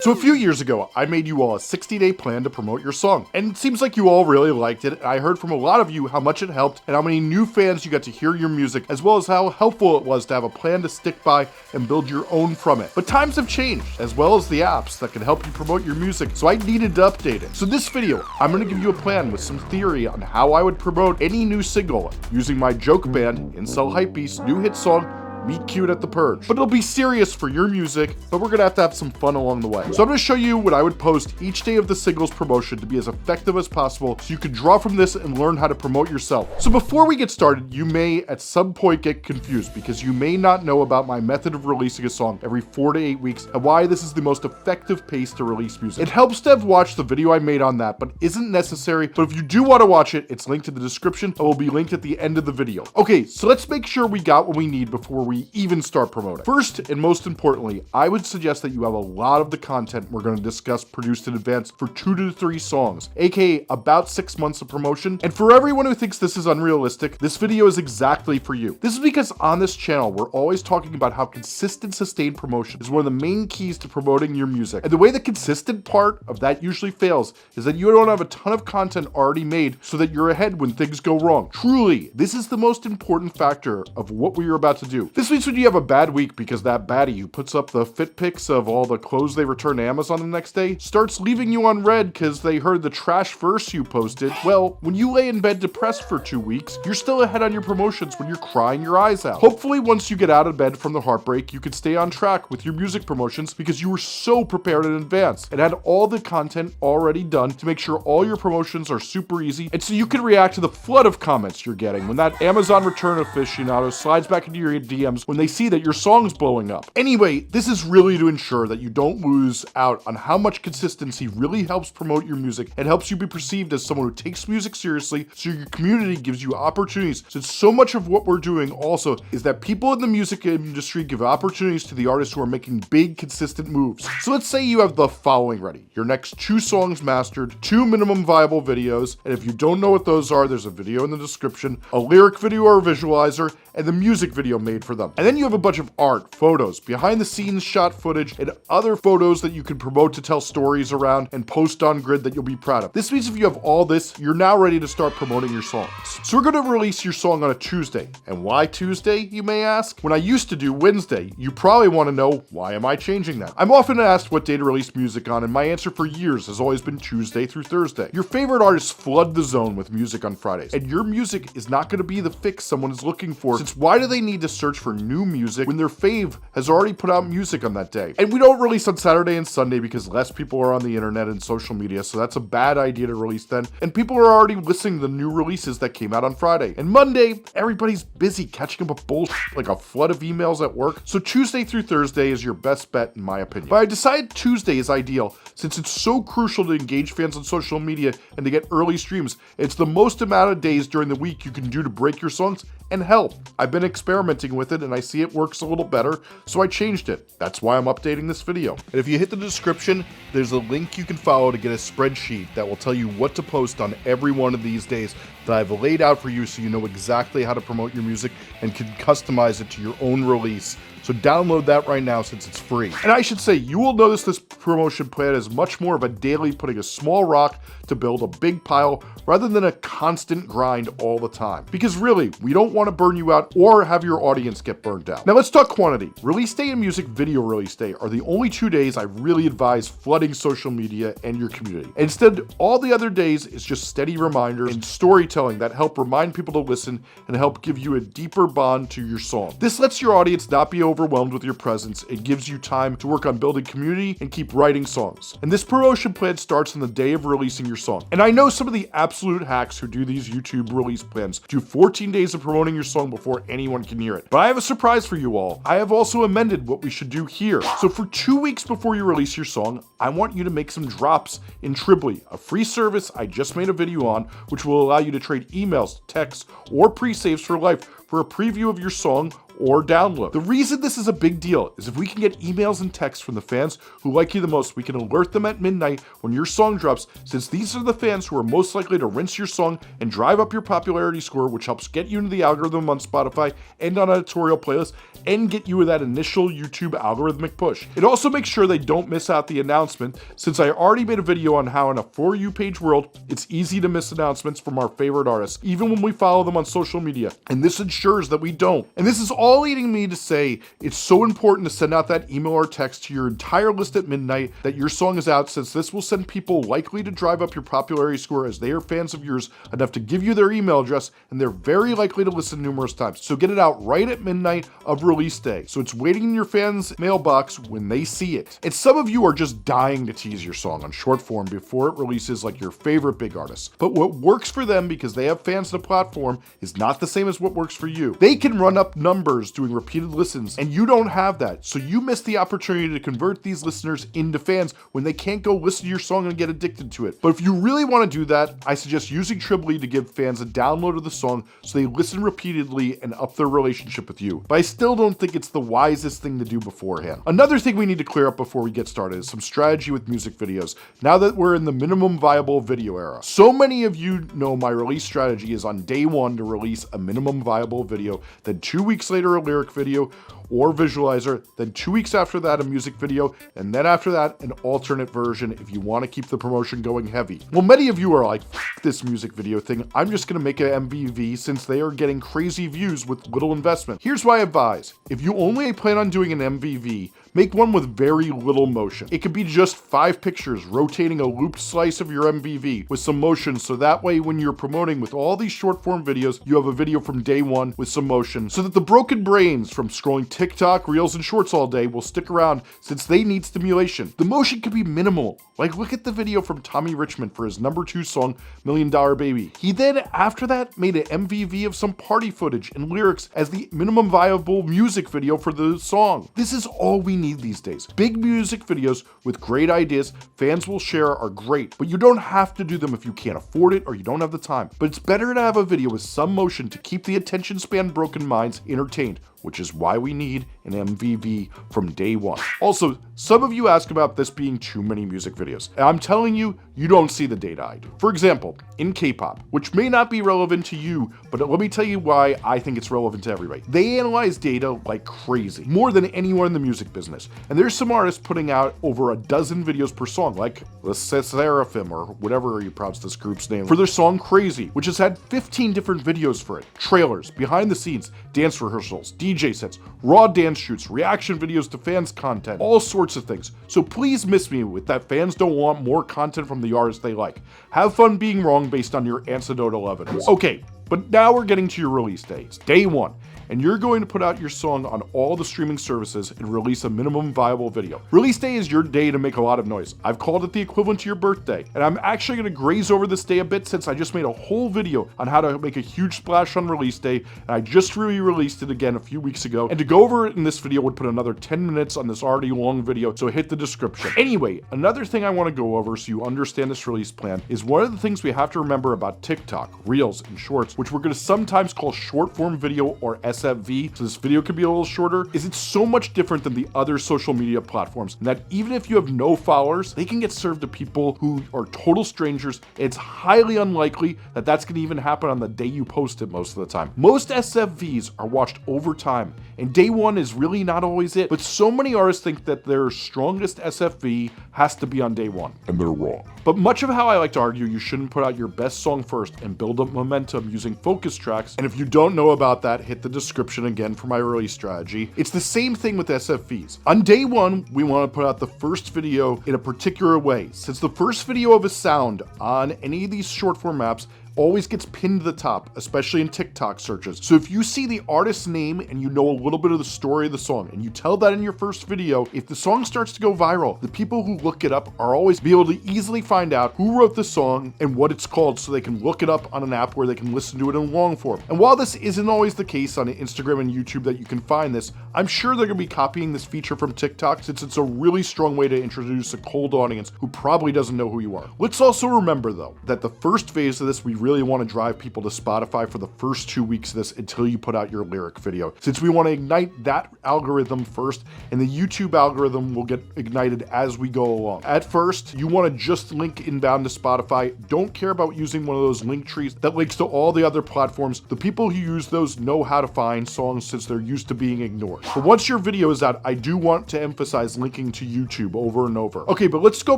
So a few years ago, I made you all a 60-day plan to promote your song. And it seems like you all really liked it. I heard from a lot of you how much it helped and how many new fans you got to hear your music, as well as how helpful it was to have a plan to stick by and build your own from it. But times have changed, as well as the apps that can help you promote your music, so I needed to update it. So this video, I'm gonna give you a plan with some theory on how I would promote any new single using my joke band, Incel Hypebeast's new hit song, Meet Cute at the Purge. But it'll be serious for your music, but we're gonna have some fun along the way. So I'm gonna show you what I would post each day of the singles promotion to be as effective as possible, so you can draw from this and learn how to promote yourself. So before we get started, you may at some point get confused because you may not know about my method of releasing a song every 4 to 8 weeks and why this is the most effective pace to release music. It helps to have watched the video I made on that, but isn't necessary. But if you do want to watch it, it's linked in the description and will be linked at the end of the video. Okay, so let's make sure we got what we need before we even start promoting. First, and most importantly, I would suggest that you have a lot of the content we're going to discuss produced in advance for 2 to 3 songs, aka about 6 months of promotion. And for everyone who thinks this is unrealistic, this video is exactly for you. This is because on this channel, we're always talking about how consistent, sustained promotion is one of the main keys to promoting your music. And the way the consistent part of that usually fails is that you don't have a ton of content already made so that you're ahead when things go wrong. Truly, this is the most important factor of what we are about to do. This means when you have a bad week because that baddie who puts up the fit pics of all the clothes they return to Amazon the next day starts leaving you on red because they heard the trash verse you posted. Well, when you lay in bed depressed for 2 weeks, you're still ahead on your promotions when you're crying your eyes out. Hopefully, once you get out of bed from the heartbreak, you can stay on track with your music promotions because you were so prepared in advance and had all the content already done to make sure all your promotions are super easy, and so you can react to the flood of comments you're getting when that Amazon return aficionado slides back into your DMs when they see that your song's blowing up. Anyway, this is really to ensure that you don't lose out on how much consistency really helps promote your music and helps you be perceived as someone who takes music seriously, so your community gives you opportunities, since so much of what we're doing also is that people in the music industry give opportunities to the artists who are making big, consistent moves. So let's say you have the following ready: your next 2 songs mastered, 2 minimum viable videos, and if you don't know what those are, there's a video in the description, a lyric video or visualizer, and the music video made for them. And then you have a bunch of art, photos, behind the scenes shot footage, and other photos that you can promote to tell stories around and post on Grid that you'll be proud of. This means if you have all this, you're now ready to start promoting your songs. So we're gonna release your song on a Tuesday. And why Tuesday, you may ask? When I used to do Wednesday, you probably wanna know, why am I changing that? I'm often asked what day to release music on, and my answer for years has always been Tuesday through Thursday. Your favorite artists flood the zone with music on Fridays, and your music is not gonna be the fix someone is looking for, since why do they need to search for new music when their fave has already put out music on that day? And we don't release on Saturday and Sunday because less people are on the internet and social media, so that's a bad idea to release then, and people are already listening to the new releases that came out on Friday. And Monday, everybody's busy catching up with bullshit like a flood of emails at work, so Tuesday through Thursday is your best bet in my opinion. But I decided Tuesday is ideal since it's so crucial to engage fans on social media and to get early streams. It's the most amount of days during the week you can do to break your songs and help. I've been experimenting with it and I see it works a little better, so I changed it. That's why I'm updating this video. And if you hit the description, there's a link you can follow to get a spreadsheet that will tell you what to post on every one of these days that I've laid out for you, so you know exactly how to promote your music and can customize it to your own release. So download that right now since it's free. And I should say, you will notice this promotion plan is much more of a daily putting a small rock to build a big pile rather than a constant grind all the time. Because really, we don't want to burn you out or have your audience get burnt out. Now let's talk quantity. Release day and music video release day are the only 2 days I really advise flooding social media and your community. Instead, all the other days is just steady reminders and storytelling that help remind people to listen and help give you a deeper bond to your song. This lets your audience not be overwhelmed with your presence. It gives you time to work on building community and keep writing songs. And this promotion plan starts on the day of releasing your song. And I know some of the absolute hacks who do these YouTube release plans do 14 days of promoting your song before anyone can hear it. But I have a surprise for you all. I have also amended what we should do here. So for 2 weeks before you release your song, I want you to make some drops in Tribly, a free service I just made a video on, which will allow you to trade emails, texts, or pre-saves for life for a preview of your song or download. The reason this is a big deal is if we can get emails and texts from the fans who like you the most, we can alert them at midnight when your song drops, since these are the fans who are most likely to rinse your song and drive up your popularity score, which helps get you into the algorithm on Spotify and on editorial playlists and get you that initial YouTube algorithmic push. It also makes sure they don't miss out the announcement, since I already made a video on how in a For You page world, it's easy to miss announcements from our favorite artists, even when we follow them on social media, and this ensures that we don't. And this is all leading me to say it's so important to send out that email or text to your entire list at midnight that your song is out, since this will send people likely to drive up your popularity score, as they are fans of yours enough to give you their email address, and they're very likely to listen numerous times. So get it out right at midnight of release day, so it's waiting in your fans' mailbox when they see it. And some of you are just dying to tease your song on short form before it releases, like your favorite big artists. But what works for them, because they have fans on the platform, is not the same as what works for you. They can run up numbers doing repeated listens, and you don't have that. So you miss the opportunity to convert these listeners into fans when they can't go listen to your song and get addicted to it. But if you really want to do that, I suggest using Tribly to give fans a download of the song so they listen repeatedly and up their relationship with you. But I still don't think it's the wisest thing to do beforehand. Another thing we need to clear up before we get started is some strategy with music videos, now that we're in the minimum viable video era. So many of you know my release strategy is on day one to release a minimum viable video, then 2 weeks later a lyric video or visualizer, then 2 weeks after that a music video, and then after that an alternate version if you want to keep the promotion going heavy. Well, many of you are like, this music video thing, I'm just gonna make an MVV since they are getting crazy views with little investment. Here's what I advise. If you only plan on doing an MVV, make one with very little motion. It could be just 5 pictures rotating a looped slice of your MVV with some motion, so that way when you're promoting with all these short form videos, you have a video from day one with some motion, so that the broken brains from scrolling TikTok, Reels, and Shorts all day will stick around, since they need stimulation. The motion could be minimal. Like, look at the video from Tommy Richmond for his #2 song, $1 Million Baby. He then, after that, made an MVV of some party footage and lyrics as the minimum viable music video for the song. This is all we need these days. Big music videos with great ideas fans will share are great, but you don't have to do them if you can't afford it or you don't have the time. But it's better to have a video with some motion to keep the attention span broken minds entertained, which is why we need an MVV from day one. Also, some of you ask about this being too many music videos, and I'm telling you, you don't see the data I do. For example, in K-pop, which may not be relevant to you, but let me tell you why I think it's relevant to everybody. They analyze data like crazy, more than anyone in the music business. And there's some artists putting out over a dozen videos per song, like the Seraphim, or whatever you pronounce this group's name, for their song Crazy, which has had 15 different videos for it. Trailers, behind the scenes, dance rehearsals, DJ sets, raw dance shoots, reaction videos to fans' content, all sorts of things. So please miss me with that fans don't want more content from the artists they like. Have fun being wrong based on your anecdotal evidence. Okay, but now we're getting to your release day. It's day one, and you're going to put out your song on all the streaming services and release a minimum viable video. Release day is your day to make a lot of noise. I've called it the equivalent to your birthday, and I'm actually going to graze over this day a bit since I just made a whole video on how to make a huge splash on release day, and I just re-released it again a few weeks ago, and to go over it in this video would put another 10 minutes on this already long video, so hit the description. Anyway, another thing I want to go over so you understand this release plan is one of the things we have to remember about TikTok, Reels, and Shorts, which we're going to sometimes call short form video or SFV, so this video could be a little shorter, is it's so much different than the other social media platforms, and that even if you have no followers, they can get served to people who are total strangers. It's highly unlikely that that's going to even happen on the day you post it most of the time. Most SFVs are watched over time, and day one is really not always it, but so many artists think that their strongest SFV has to be on day one, and they're wrong. But much of how I like to argue you shouldn't put out your best song first and build up momentum using focus tracks, and if you don't know about that, hit the description again for my release strategy. It's the same thing with SFVs. On day one, we want to put out the first video in a particular way, since the first video of a sound on any of these short form apps always gets pinned to the top, especially in TikTok searches. So if you see the artist's name and you know a little bit of the story of the song and you tell that in your first video, if the song starts to go viral, the people who look it up are always be able to easily find out who wrote the song and what it's called, so they can look it up on an app where they can listen to it in long form. And while this isn't always the case on Instagram and YouTube that you can find this, I'm sure they're gonna be copying this feature from TikTok, since it's a really strong way to introduce a cold audience who probably doesn't know who you are. Let's also remember though, that the first phase of this we really really want to drive people to Spotify for the first 2 weeks of this until you put out your lyric video, since we want to ignite that algorithm first, and the YouTube algorithm will get ignited as we go along. At first, you want to just link inbound to Spotify. Don't care about using one of those link trees that links to all the other platforms. The people who use those know how to find songs since they're used to being ignored. But once your video is out, I do want to emphasize linking to YouTube over and over. Okay, but let's go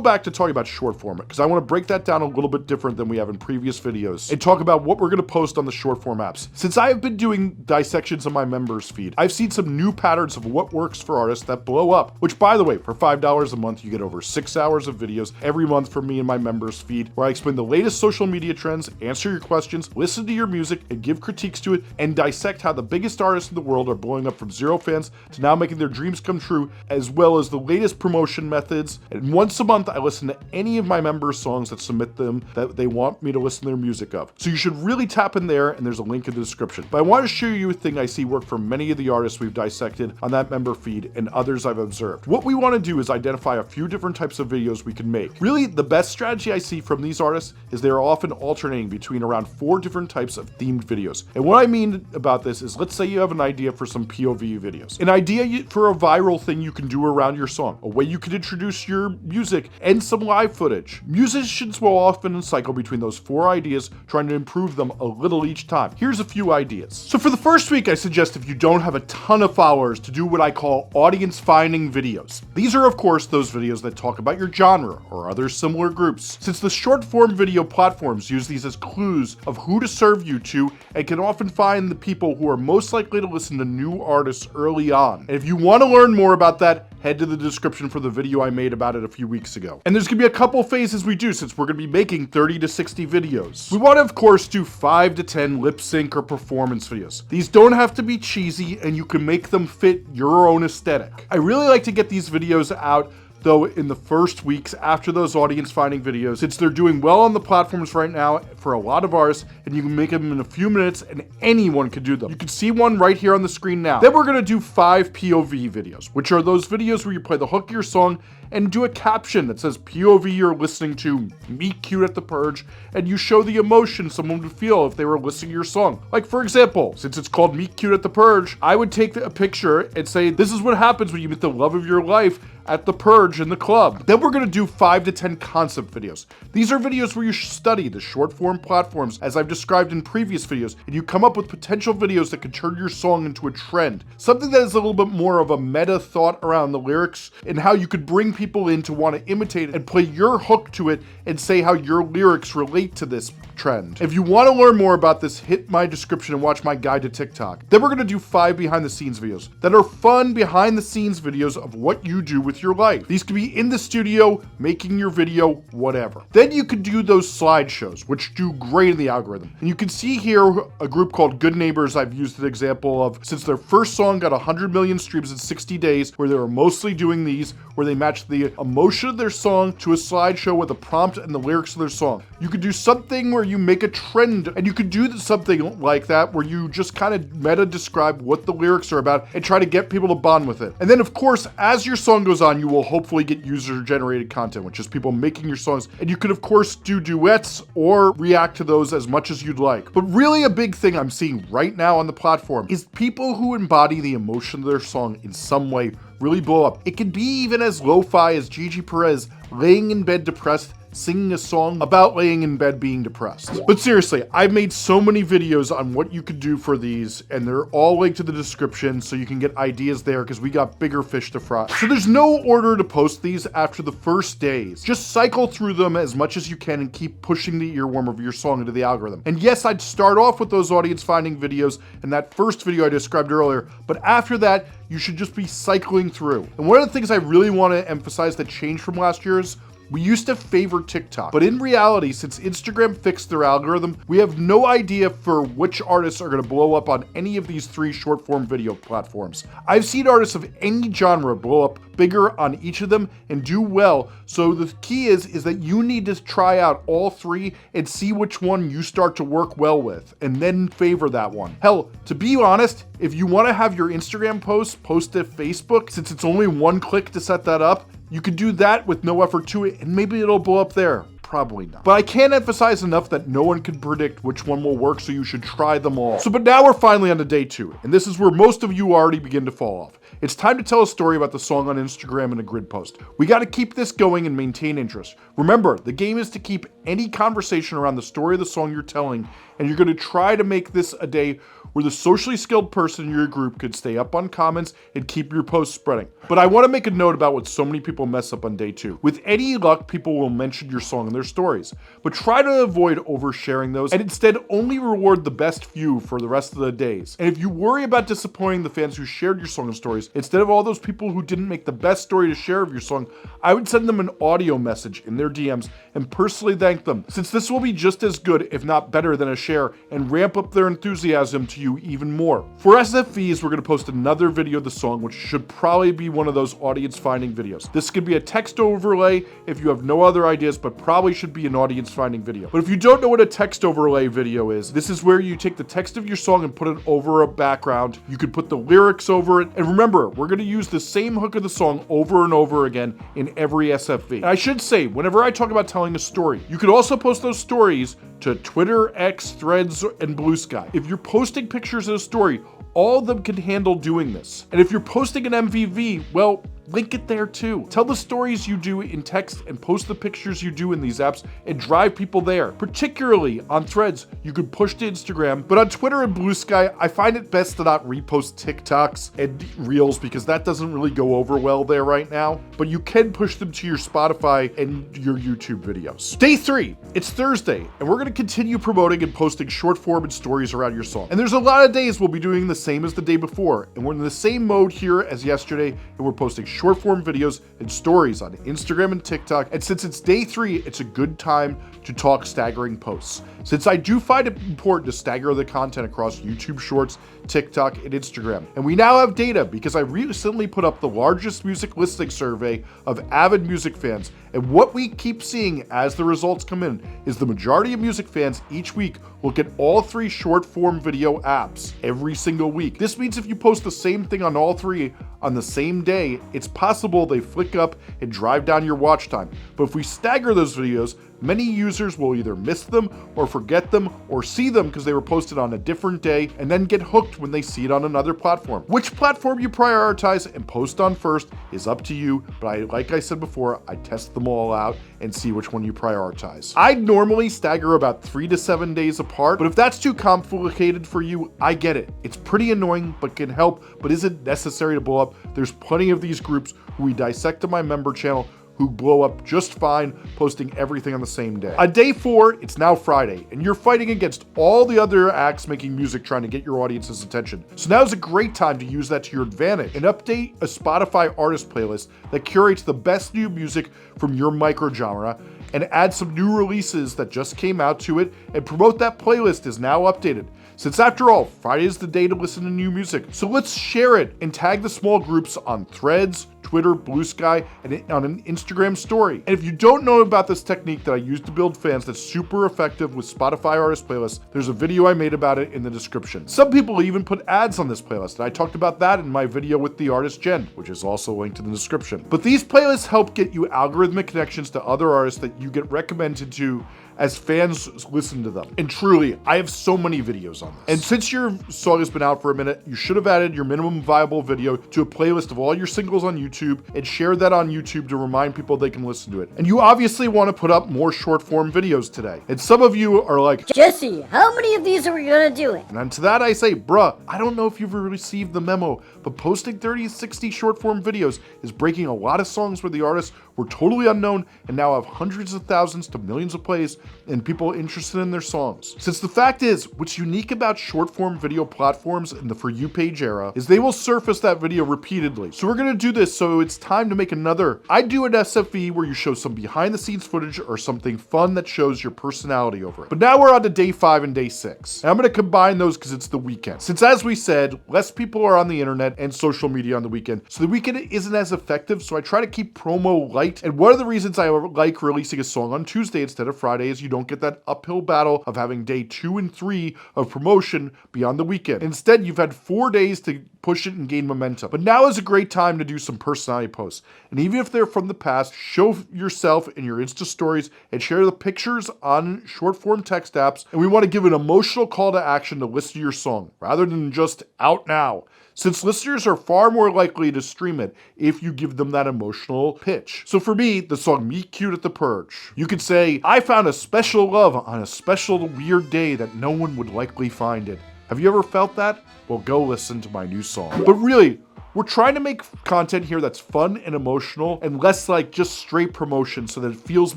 back to talking about short format, because I want to break that down a little bit different than we have in previous videos and talk about what we're going to post on the short form apps. Since I have been doing dissections on my members feed, I've seen some new patterns of what works for artists that blow up, which, by the way, for $5 a month, you get over 6 hours of videos every month from me and my members feed, where I explain the latest social media trends, answer your questions, listen to your music, and give critiques to it, and dissect how the biggest artists in the world are blowing up from 0 fans to now making their dreams come true, as well as the latest promotion methods. And once a month, I listen to any of my members' songs that submit them that they want me to listen to their music of. So you should really tap in there, and there's a link in the description. But I want to show you a thing I see work for many of the artists we've dissected on that member feed and others I've observed. What we want to do is identify a few different types of videos we can make. Really, the best strategy I see from these artists is they're often alternating between around 4 different types of themed videos. And what I mean about this is, let's say you have an idea for some POV videos, an idea for a viral thing you can do around your song, a way you could introduce your music, and some live footage. Musicians will often cycle between those 4 ideas, trying to improve them a little each time. Here's a few ideas. So for the first week, I suggest, if you don't have a ton of followers, to do what I call audience finding videos. These are, of course, those videos that talk about your genre or other similar groups, since the short form video platforms use these as clues of who to serve you to, and can often find the people who are most likely to listen to new artists early on. And if you want to learn more about that, head to the description for the video I made about it a few weeks ago. And there's gonna be a couple phases we do, since we're gonna be making 30 to 60 videos. We want to, of course, do 5 to 10 lip sync or performance videos. These don't have to be cheesy, and you can make them fit your own aesthetic. I really like to get these videos out though in the first weeks after those audience finding videos, since they're doing well on the platforms right now for a lot of artists, and you can make them in a few minutes and anyone can do them. You can see one right here on the screen now. Then we're gonna do 5 POV videos, which are those videos where you play the hook of your song and do a caption that says POV you're listening to Meet Cute at the Purge, and you show the emotion someone would feel if they were listening to your song. Like, for example, since it's called Meet Cute at the Purge, I would take a picture and say, this is what happens when you meet the love of your life at the Purge in the club. Then we're gonna do 5 to 10 concept videos. These are videos where you study the short form platforms as I've described in previous videos, and you come up with potential videos that could turn your song into a trend. Something that is a little bit more of a meta thought around the lyrics and how you could bring people in to want to imitate it and play your hook to it and say how your lyrics relate to this trend. If you want to learn more about this, hit my description and watch my guide to TikTok. Then we're gonna do 5 behind the scenes videos that are fun behind the scenes videos of what you do with your life. These could be in the studio, making your video, whatever. Then you could do those slideshows, which do great in the algorithm. And you can see here a group called Good Neighbors I've used an example of, since their first song got 100 million streams in 60 days, where they were mostly doing these, where they matched the emotion of their song to a slideshow with a prompt and the lyrics of their song. You could do something where you make a trend, and you could do something like that where you just kind of meta describe what the lyrics are about and try to get people to bond with it. And then, of course, as your song goes on, you will hopefully get user-generated content, which is people making your songs. And you could, of course, do duets or react to those as much as you'd like. But really a big thing I'm seeing right now on the platform is people who embody the emotion of their song in some way really blow up. It can be even as lo-fi as Gigi Perez laying in bed depressed, singing a song about laying in bed being depressed. But seriously, I've made so many videos on what you could do for these, and they're all linked to the description so you can get ideas there, because we got bigger fish to fry. So there's no order to post these after the first days. Just cycle through them as much as you can and keep pushing the earworm of your song into the algorithm. And yes, I'd start off with those audience finding videos in that first video I described earlier, but after that, you should just be cycling through. And one of the things I really want to emphasize that changed from last year is we used to favor TikTok, but in reality, since Instagram fixed their algorithm, we have no idea for which artists are gonna blow up on any of these 3 short form video platforms. I've seen artists of any genre blow up bigger on each of them and do well, so the key is that you need to try out all 3 and see which one you start to work well with, and then favor that one. Hell, to be honest, if you wanna have your Instagram post post to Facebook, since it's only 1 click to set that up, you could do that with no effort to it, and maybe it'll blow up there. Probably not. But I can't emphasize enough that no one can predict which one will work, so you should try them all. But now we're finally on to day 2, and this is where most of you already begin to fall off. It's time to tell a story about the song on Instagram in a grid post. We gotta keep this going and maintain interest. Remember, the game is to keep any conversation around the story of the song you're telling, and you're gonna try to make this a day where the socially skilled person in your group could stay up on comments and keep your posts spreading. But I want to make a note about what so many people mess up on day 2. With any luck, people will mention your song in their stories, but try to avoid oversharing those and instead only reward the best few for the rest of the days. And if you worry about disappointing the fans who shared your song in stories, instead of all those people who didn't make the best story to share of your song, I would send them an audio message in their DMs and personally thank them, since this will be just as good, if not better, than a share and ramp up their enthusiasm to you even more. For SFVs, we're going to post another video of the song, which should probably be one of those audience finding videos. This could be a text overlay if you have no other ideas, but probably should be an audience finding video. But if you don't know what a text overlay video is, this is where you take the text of your song and put it over a background. You could put the lyrics over it. And remember, we're going to use the same hook of the song over and over again in every SFV. And I should say, whenever I talk about telling a story, you could also post those stories to Twitter, X, Threads, and Blue Sky. If you're posting pictures of a story, all of them can handle doing this. And if you're posting an MVV, well, link it there too. Tell the stories you do in text and post the pictures you do in these apps and drive people there. Particularly on Threads, you could push to Instagram, but on Twitter and Blue Sky, I find it best to not repost TikToks and Reels because that doesn't really go over well there right now, but you can push them to your Spotify and your YouTube videos. Day 3, it's Thursday, and we're gonna continue promoting and posting short form and stories around your song. And there's a lot of days we'll be doing the same as the day before, and we're in the same mode here as yesterday, and we're posting short form videos and stories on Instagram and TikTok. And since it's day 3, it's a good time to talk staggering posts. Since I do find it important to stagger the content across YouTube Shorts, TikTok, and Instagram. And we now have data because I recently put up the largest music listening survey of avid music fans. And what we keep seeing as the results come in is the majority of music fans each week look at all 3 short form video apps every single week. This means if you post the same thing on all 3 on the same day, it's possible they flick up and drive down your watch time. But if we stagger those videos, many users will either miss them or forget them or see them because they were posted on a different day and then get hooked when they see it on another platform. Which platform you prioritize and post on first is up to you, but like I said before, I test them all out and see which one you prioritize. I normally stagger about 3 to 7 days apart, but if that's too complicated for you, I get it. It's pretty annoying, but can help, but isn't necessary to blow up. There's plenty of these groups who we dissect on my member channel who blow up just fine, posting everything on the same day. On day 4, it's now Friday, and you're fighting against all the other acts making music trying to get your audience's attention. So now's a great time to use that to your advantage and update a Spotify artist playlist that curates the best new music from your microgenre and add some new releases that just came out to it and promote that playlist is now updated. Since after all, Friday is the day to listen to new music. So let's share it and tag the small groups on Threads, Twitter, Blue Sky, and on an Instagram story. And if you don't know about this technique that I use to build fans that's super effective with Spotify artist playlists, there's a video I made about it in the description. Some people even put ads on this playlist, and I talked about that in my video with the artist Jen, which is also linked in the description. But these playlists help get you algorithmic connections to other artists that you get recommended to as fans listen to them. And truly, I have so many videos on this. And since your song has been out for a minute, you should have added your minimum viable video to a playlist of all your singles on YouTube and share that on YouTube to remind people they can listen to it. And you obviously want to put up more short form videos today. And some of you are like, Jesse, how many of these are we gonna do it? And to that I say, bruh, I don't know if you've received the memo, but posting 30 to 60 short form videos is breaking a lot of songs where the artists were totally unknown and now have hundreds of thousands to millions of plays and people interested in their songs. Since the fact is, what's unique about short form video platforms in the For You page era is they will surface that video repeatedly. So we're gonna do this, so it's time to make another. I do an SFV where you show some behind the scenes footage or something fun that shows your personality over it. But now we're on to day 5 and day 6. And I'm gonna combine those because it's the weekend. Since as we said, less people are on the internet and social media on the weekend, so the weekend isn't as effective, so I try to keep promo light liked. And one of the reasons I like releasing a song on Tuesday instead of Friday is you don't get that uphill battle of having day 2 and 3 of promotion beyond the weekend. Instead, you've had 4 days to push it and gain momentum. But now is a great time to do some personality posts. And even if they're from the past, show yourself in your Insta stories and share the pictures on short form text apps. And we want to give an emotional call to action to listen to your song rather than just out now, since listeners are far more likely to stream it if you give them that emotional pitch. So for me, the song Meet Cute at the Purge. You could say, I found a special love on a special weird day that no one would likely find it. Have you ever felt that? Well, go listen to my new song. But really, we're trying to make content here that's fun and emotional and less like just straight promotion so that it feels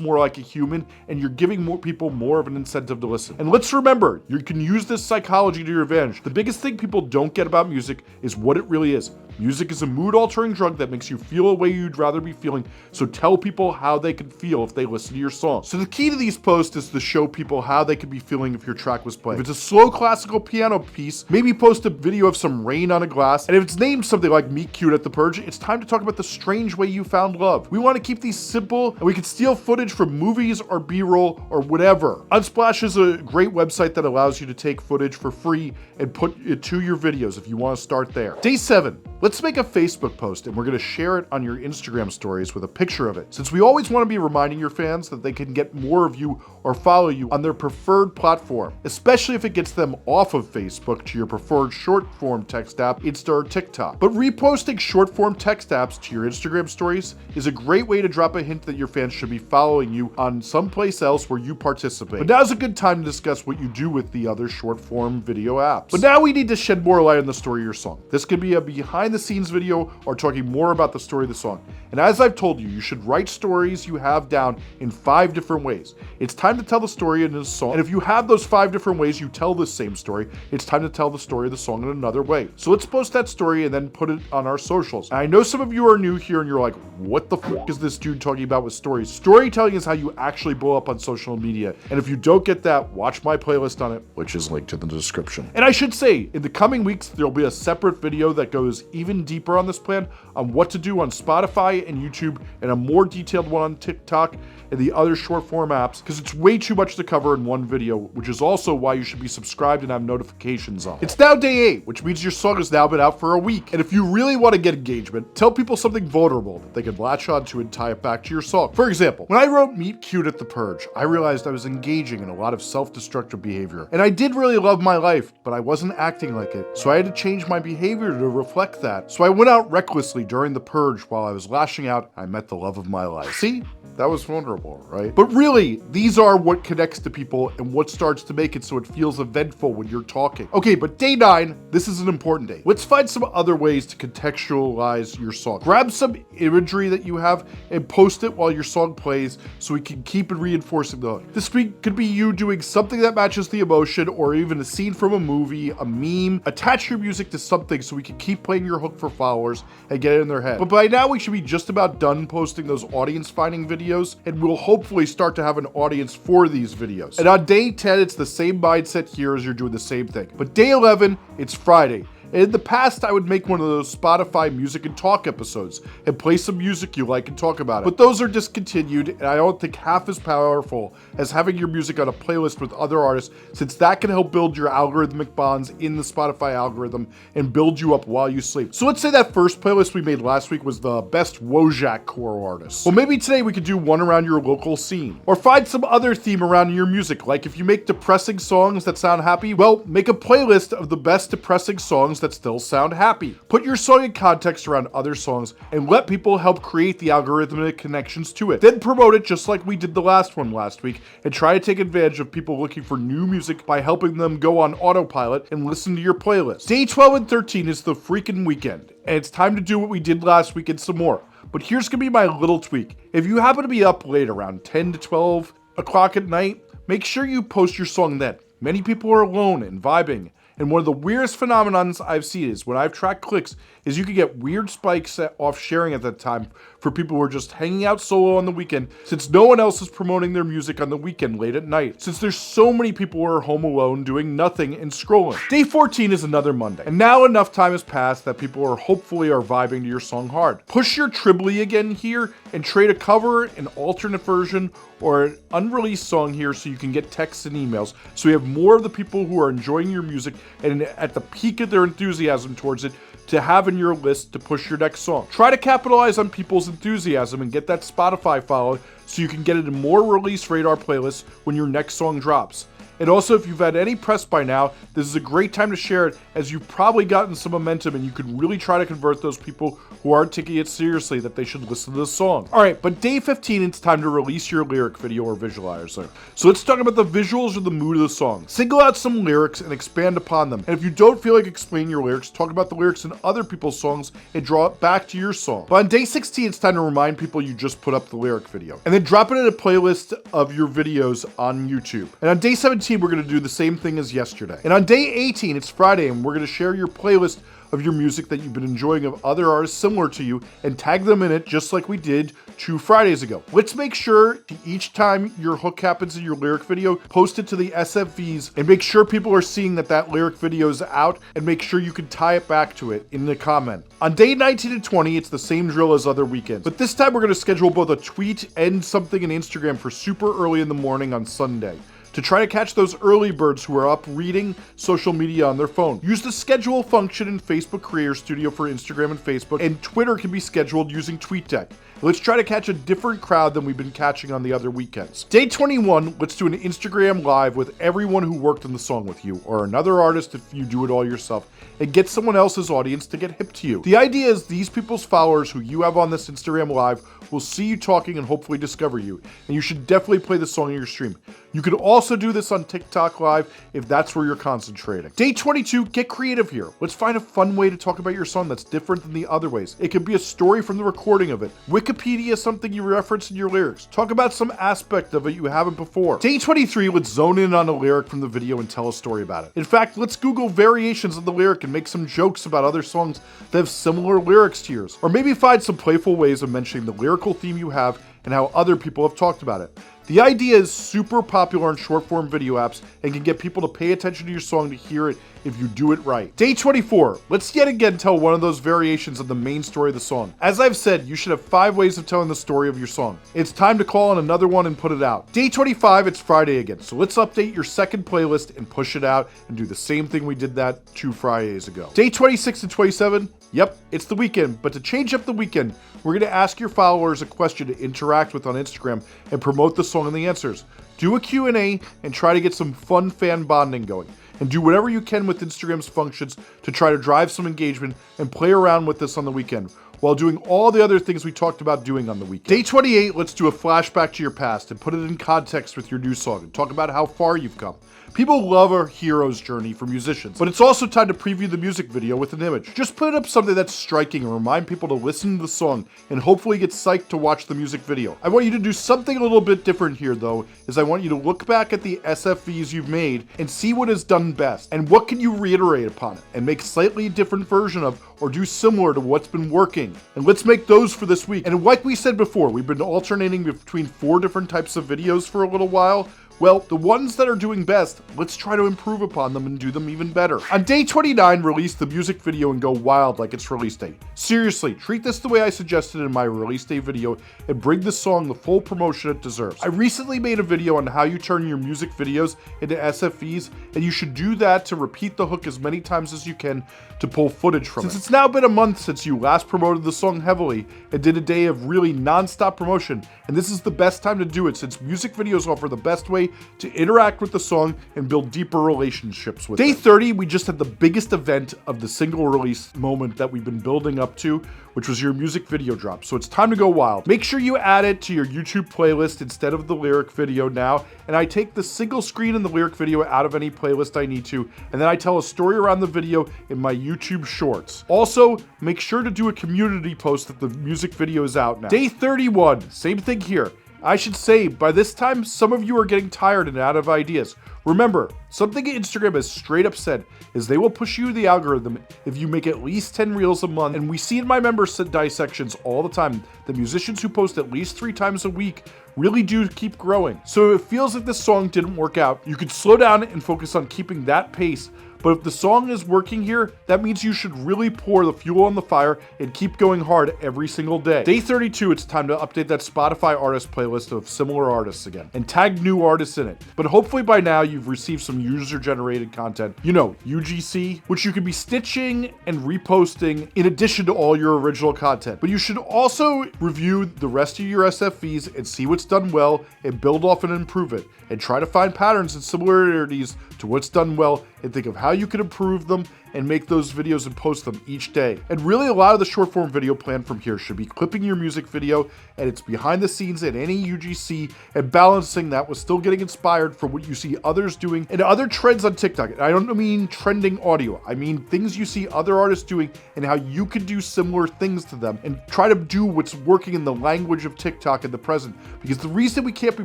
more like a human and you're giving more people more of an incentive to listen. And let's remember, you can use this psychology to your advantage. The biggest thing people don't get about music is what it really is. Music is a mood-altering drug that makes you feel a way you'd rather be feeling, so tell people how they could feel if they listen to your song. So the key to these posts is to show people how they could be feeling if your track was played. If it's a slow classical piano piece, maybe post a video of some rain on a glass, and if it's named something like Meet Cute at the Purge, it's time to talk about the strange way you found love. We want to keep these simple, and we can steal footage from movies or B-roll or whatever. Unsplash is a great website that allows you to take footage for free and put it to your videos if you want to start there. Day 7. Let's make a Facebook post and we're going to share it on your Instagram stories with a picture of it, since we always want to be reminding your fans that they can get more of you or follow you on their preferred platform, especially if it gets them off of Facebook to your preferred short form text app, Insta or TikTok. But reposting short form text apps to your Instagram stories is a great way to drop a hint that your fans should be following you on someplace else where you participate. But now's a good time to discuss what you do with the other short form video apps. But now we need to shed more light on the story of your song. This could be a behind the scenes video or talking more about the story of the song. And as I've told you, you should write stories you have down in 5 different ways. It's time to tell the story in this song. And if you have those 5 different ways you tell the same story, it's time to tell the story of the song in another way. So let's post that story and then put it on our socials. And I know some of you are new here and you're like, what the fuck is this dude talking about with stories? Storytelling is how you actually blow up on social media. And if you don't get that, watch my playlist on it, which is linked in the description. And I should say, in the coming weeks, there'll be a separate video that goes even deeper on this plan on what to do on Spotify and YouTube, and a more detailed one on TikTok and the other short form apps, because it's way too much to cover in one video, which is also why you should be subscribed and have notifications on. It's now day 8, which means your song has now been out for a week. And if you really want to get engagement, tell people something vulnerable that they can latch onto and tie it back to your song. For example, when I wrote Meet Cute at the Purge, I realized I was engaging in a lot of self-destructive behavior. And I did really love my life, but I wasn't acting like it. So I had to change my behavior to reflect that. So I went out recklessly during the purge while I was lashing out. I met the love of my life. See? That was vulnerable, right? But really, these are what connects to people and what starts to make it so it feels eventful when you're talking. Okay, but day 9, this is an important day. Let's find some other ways to contextualize your song. Grab some imagery that you have and post it while your song plays so we can keep reinforcing the hook. This week could be you doing something that matches the emotion, or even a scene from a movie, a meme. Attach your music to something so we can keep playing your hook for followers and get it in their head. But by now we should be just about done posting those audience finding videos, and we'll hopefully start to have an audience for these videos. And on day 10, it's the same mindset here as you're doing the same thing. But day 11, it's Friday. And in the past, I would make one of those Spotify music and talk episodes and play some music you like and talk about it. But those are discontinued, and I don't think half as powerful as having your music on a playlist with other artists, since that can help build your algorithmic bonds in the Spotify algorithm and build you up while you sleep. So let's say that first playlist we made last week was the best Wojak core artists. Well, maybe today we could do one around your local scene. Or find some other theme around your music, like if you make depressing songs that sound happy, well, make a playlist of the best depressing songs that still sound happy. Put your song in context around other songs and let people help create the algorithmic connections to it. Then promote it just like we did the last one last week, and try to take advantage of people looking for new music by helping them go on autopilot and listen to your playlist. Day 12 and 13 is the freaking weekend, and it's time to do what we did last week and some more. But here's gonna be my little tweak. If you happen to be up late around 10 to 12 o'clock at night, make sure you post your song then. Many people are alone and vibing. And one of the weirdest phenomenons I've seen is when I've tracked clicks is you can get weird spikes off sharing at that time for people who are just hanging out solo on the weekend, since no one else is promoting their music on the weekend late at night, since there's so many people who are home alone doing nothing and scrolling. Day 14 is another Monday, and now enough time has passed that people are hopefully vibing to your song hard. Push your Tribly again here and trade a cover, an alternate version, or an unreleased song here so you can get texts and emails, so you have more of the people who are enjoying your music and at the peak of their enthusiasm towards it to have in your list to push your next song. Try to capitalize on people's enthusiasm and get that Spotify follow so you can get it in more release radar playlists when your next song drops. And also, if you've had any press by now, this is a great time to share it, as you've probably gotten some momentum and you could really try to convert those people who aren't taking it seriously that they should listen to this song. Alright, but day 15, it's time to release your lyric video or visualizer. So let's talk about the visuals or the mood of the song. Single out some lyrics and expand upon them. And if you don't feel like explaining your lyrics, talk about the lyrics in other people's songs and draw it back to your song. But on day 16, it's time to remind people you just put up the lyric video. And then drop it in a playlist of your videos on YouTube. And on day 17, we're going to do the same thing as yesterday. And on day 18, it's Friday, and we're going to share your playlist of your music that you've been enjoying of other artists similar to you and tag them in it just like we did 2 Fridays ago. Let's make sure each time your hook happens in your lyric video, post it to the SFVs and make sure people are seeing that lyric video is out, and make sure you can tie it back to it in the comment. On day 19 and 20, it's the same drill as other weekends, but this time we're going to schedule both a tweet and something in Instagram for super early in the morning on Sunday, to try to catch those early birds who are up reading social media on their phone. Use the schedule function in Facebook Creator Studio for Instagram and Facebook, and Twitter can be scheduled using TweetDeck. Let's try to catch a different crowd than we've been catching on the other weekends. Day 21, let's do an Instagram live with everyone who worked on the song with you, or another artist if you do it all yourself, and get someone else's audience to get hip to you. The idea is these people's followers who you have on this Instagram live will see you talking and hopefully discover you, and you should definitely play the song in your stream. You could also do this on TikTok Live if that's where you're concentrating. Day 22, get creative here. Let's find a fun way to talk about your song that's different than the other ways. It could be a story from the recording of it. Wikipedia is something you reference in your lyrics. Talk about some aspect of it you haven't before. Day 23, let's zone in on a lyric from the video and tell a story about it. In fact, let's Google variations of the lyric and make some jokes about other songs that have similar lyrics to yours. Or maybe find some playful ways of mentioning the lyrical theme you have and how other people have talked about it. The idea is super popular on short form video apps and can get people to pay attention to your song to hear it if you do it right. Day 24, let's yet again tell one of those variations of the main story of the song. As I've said, you should have 5 ways of telling the story of your song. It's time to call on another one and put it out. Day 25, it's Friday again, so let's update your second playlist and push it out and do the same thing we did that 2 Fridays ago. Day 26 and 27, yep, it's the weekend, but to change up the weekend, we're going to ask your followers a question to interact with on Instagram and promote the song and the answers. Do a Q&A and try to get some fun fan bonding going. And do whatever you can with Instagram's functions to try to drive some engagement and play around with this on the weekend, while doing all the other things we talked about doing on the weekend. Day 28, let's do a flashback to your past and put it in context with your new song and talk about how far you've come. People love a hero's journey for musicians, but it's also time to preview the music video with an image. Just put up something that's striking and remind people to listen to the song and hopefully get psyched to watch the music video. I want you to do something a little bit different here though, is I want you to look back at the SFVs you've made and see what is done best and what can you reiterate upon it and make slightly different version of or do similar to what's been working. And let's make those for this week. And like we said before, we've been alternating between 4 different types of videos for a little while. Well, the ones that are doing best, let's try to improve upon them and do them even better. On day 29, release the music video and go wild like it's release day. Seriously, treat this the way I suggested in my release day video and bring this song the full promotion it deserves. I recently made a video on how you turn your music videos into SFVs, and you should do that to repeat the hook as many times as you can to pull footage from it. Since it's now been a month since you last promoted the song heavily and did a day of really non-stop promotion, and this is the best time to do it since music videos offer the best way to interact with the song and build deeper relationships with it. Day 30, we just had the biggest event of the single release moment that we've been building up to, which was your music video drop. So it's time to go wild. Make sure you add it to your YouTube playlist instead of the lyric video now. And I take the single screen and the lyric video out of any playlist I need to, and then I tell a story around the video in my YouTube shorts. Also, make sure to do a community post that the music video is out now. Day 31, same thing here. I should say, by this time, some of you are getting tired and out of ideas. Remember, something Instagram has straight up said is they will push you the algorithm if you make at least 10 reels a month. And we see in my member dissections all the time that musicians who post at least 3 times a week really do keep growing. So if it feels like this song didn't work out, you could slow down and focus on keeping that pace, But if the song is working here, that means you should really pour the fuel on the fire and keep going hard every single day. Day 32, it's time to update that Spotify artist playlist of similar artists again and tag new artists in it. But hopefully by now you've received some user-generated content, UGC, which you can be stitching and reposting in addition to all your original content. But you should also review the rest of your SFVs and see what's done well and build off and improve it, and try to find patterns and similarities to what's done well and think of how you can improve them and make those videos and post them each day. And really, a lot of the short form video plan from here should be clipping your music video and its behind the scenes at any UGC and balancing that with still getting inspired from what you see others doing and other trends on TikTok. And I don't mean trending audio, I mean things you see other artists doing and how you can do similar things to them and try to do what's working in the language of TikTok in the present. Because the reason we can't be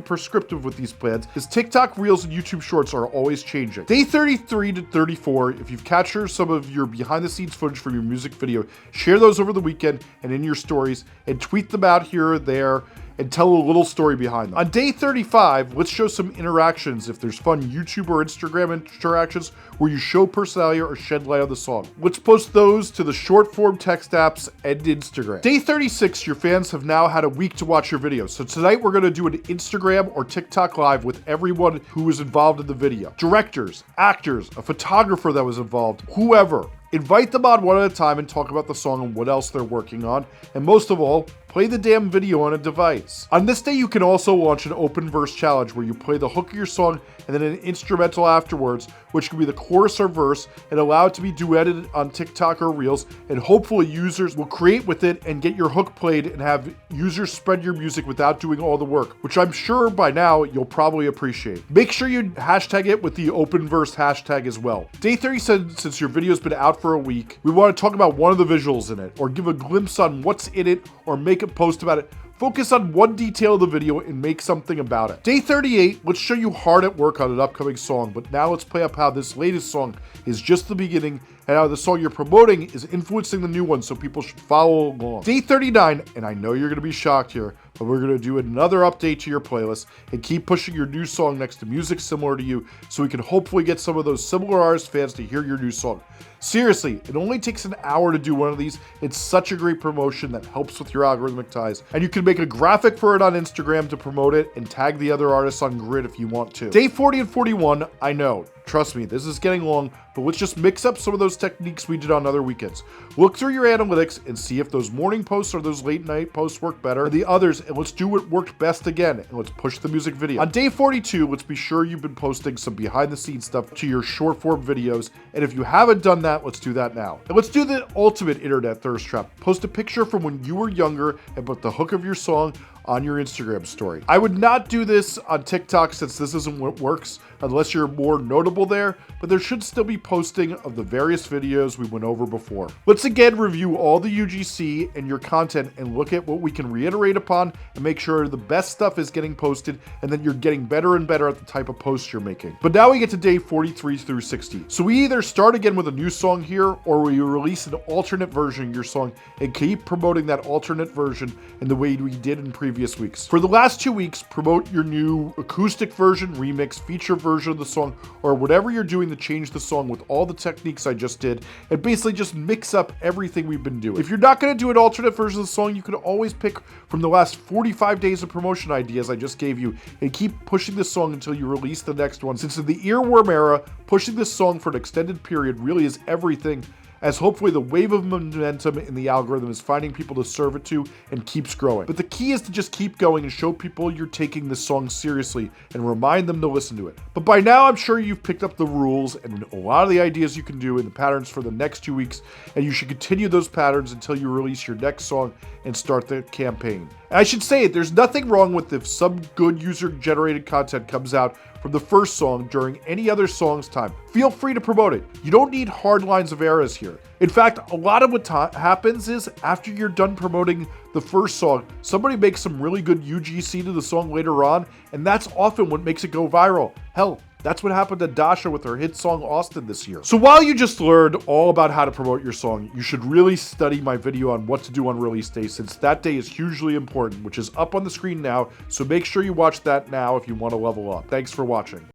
prescriptive with these plans is TikTok Reels and YouTube Shorts are always changing. Day 33 to 34, if you've captured some of your behind the scenes footage from your music video, share those over the weekend and in your stories and tweet them out here or there and tell a little story behind them. On day 35, let's show some interactions if there's fun YouTube or Instagram interactions where you show personality or shed light on the song. Let's post those to the short form text apps and Instagram. Day 36, your fans have now had a week to watch your videos. So tonight we're gonna do an Instagram or TikTok live with everyone who was involved in the video. Directors, actors, a photographer that was involved, whoever. Invite them on one at a time and talk about the song and what else they're working on. And most of all, play the damn video on a device. On this day, you can also launch an open verse challenge where you play the hook of your song and then an instrumental afterwards, which can be the chorus or verse, and allow it to be duetted on TikTok or Reels, and hopefully users will create with it and get your hook played and have users spread your music without doing all the work, which I'm sure by now you'll probably appreciate. Make sure you hashtag it with the open verse hashtag as well. Day 30 said since your video's been out for a week, we want to talk about one of the visuals in it, or give a glimpse on what's in it, or make a post about it. Focus on one detail of the video and make something about it. Day 38, let's show you hard at work on an upcoming song, but now let's play up how this latest song is just the beginning and how the song you're promoting is influencing the new one, so people should follow along. Day 39, and I know you're gonna be shocked here, but we're gonna do another update to your playlist and keep pushing your new song next to music similar to you so we can hopefully get some of those similar artist fans to hear your new song. Seriously, it only takes an hour to do one of these. It's such a great promotion that helps with your algorithmic ties. And you can make a graphic for it on Instagram to promote it and tag the other artists on Grid if you want to. Day 40 and 41, I know. Trust me, this is getting long, but let's just mix up some of those techniques we did on other weekends. Look through your analytics and see if those morning posts or those late night posts work better than the others, and let's do what worked best again, and let's push the music video. On day 42, let's be sure you've been posting some behind the scenes stuff to your short form videos, and if you haven't done that, let's do that now. And let's do the ultimate internet thirst trap. Post a picture from when you were younger and put the hook of your song on your Instagram story. I would not do this on TikTok since this isn't what works unless you're more notable there, but there should still be posting of the various videos we went over before. Let's again review all the UGC and your content and look at what we can reiterate upon and make sure the best stuff is getting posted and that you're getting better and better at the type of posts you're making. But now we get to day 43 through 60. So we either start again with a new song here or we release an alternate version of your song and keep promoting that alternate version in the way we did in previous weeks. For the last 2 weeks, promote your new acoustic version, remix, feature version of the song, or whatever you're doing to change the song with all the techniques I just did, and basically just mix up everything we've been doing. If you're not going to do an alternate version of the song, you can always pick from the last 45 days of promotion ideas I just gave you and keep pushing this song until you release the next one. Since in the earworm era, pushing this song for an extended period really is everything, as hopefully the wave of momentum in the algorithm is finding people to serve it to and keeps growing. But the key is to just keep going and show people you're taking this song seriously and remind them to listen to it. But by now, I'm sure you've picked up the rules and a lot of the ideas you can do and the patterns for the next 2 weeks, and you should continue those patterns until you release your next song and start the campaign. And I should say, there's nothing wrong with if some good user-generated content comes out from the first song during any other song's time. Feel free to promote it. You don't need hard lines of errors here. In fact, a lot of what happens is after you're done promoting the first song, somebody makes some really good UGC to the song later on, and that's often what makes it go viral. Hell, that's what happened to Dasha with her hit song Austin this year. So while you just learned all about how to promote your song, you should really study my video on what to do on release day, since that day is hugely important, which is up on the screen now. So make sure you watch that now if you want to level up. Thanks for watching.